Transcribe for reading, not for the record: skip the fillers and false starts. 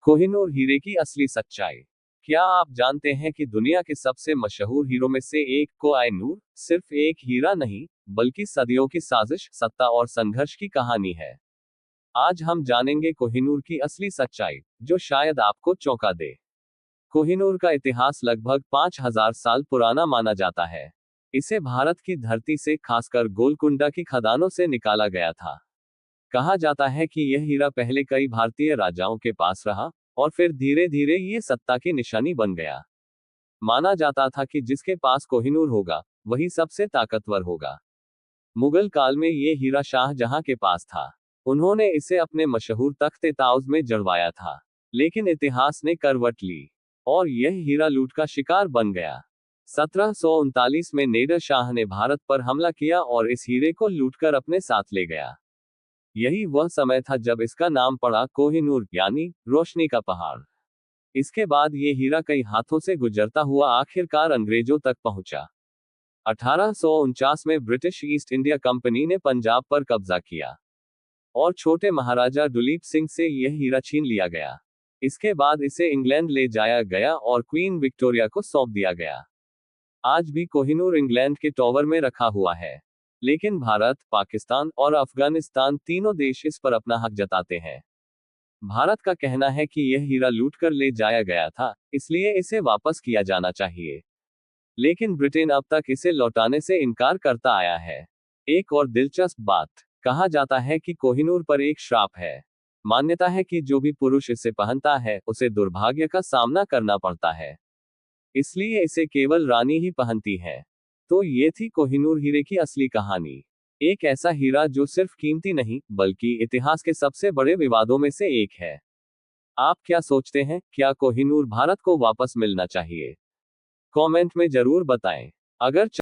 कोहिनूर हीरे की असली सच्चाई। क्या आप जानते हैं कि दुनिया के सबसे मशहूर हीरो में से एक कोह-ई-नूर सिर्फ एक हीरा नहीं, बल्कि सदियों की साजिश, सत्ता और संघर्ष की कहानी है। आज हम जानेंगे कोहिनूर की असली सच्चाई, जो शायद आपको चौंका दे। कोहिनूर का इतिहास लगभग 5000 साल पुराना माना जाता है। इसे भारत की धरती से, खासकर गोलकुंडा की खदानों से निकाला गया था। कहा जाता है कि यह हीरा पहले कई भारतीय राजाओं के पास रहा, और फिर धीरे धीरे ये सत्ता की निशानी बन गया। माना जाता था कि जिसके पास कोहिनूर होगा, वही सबसे ताकतवर होगा। मुगल काल में ये हीरा शाहजहां के पास था। उन्होंने इसे अपने मशहूर तख्त-ए-ताउज में जड़वाया था। लेकिन इतिहास ने करवट ली, और यह हीरा लूट का शिकार बन गया। 1739 में नेडर शाह ने भारत पर हमला किया और इस हीरे को लूटकर अपने साथ ले गया। यही वह समय था जब इसका नाम पड़ा कोहिनूर, यानी रोशनी का पहाड़। इसके बाद ये हीरा कई हाथों से गुजरता हुआ आखिरकार अंग्रेजों तक पहुंचा। 1849 में ब्रिटिश ईस्ट इंडिया कंपनी ने पंजाब पर कब्जा किया, और छोटे महाराजा दुलीप सिंह से यह हीरा छीन लिया गया। इसके बाद इसे इंग्लैंड ले जाया गया और क्वीन विक्टोरिया को सौंप दिया गया। आज भी कोहिनूर इंग्लैंड के टॉवर में रखा हुआ है। लेकिन भारत, पाकिस्तान और अफगानिस्तान तीनों देश इस पर अपना हक जताते हैं। भारत का कहना है कि यह हीरा लूटकर ले जाया गया था, इसलिए इसे वापस किया जाना चाहिए। लेकिन ब्रिटेन अब तक इसे लौटाने से इनकार करता आया है। एक और दिलचस्प बात, कहा जाता है कि कोहिनूर पर एक श्राप है। मान्यता है कि जो भी पुरुष इसे पहनता है, उसे दुर्भाग्य का सामना करना पड़ता है। इसलिए इसे केवल रानी ही पहनती है। तो ये थी कोहिनूर हीरे की असली कहानी। एक ऐसा हीरा जो सिर्फ कीमती नहीं, बल्कि इतिहास के सबसे बड़े विवादों में से एक है। आप क्या सोचते हैं, क्या कोहिनूर भारत को वापस मिलना चाहिए? कमेंट में जरूर बताएं। अगर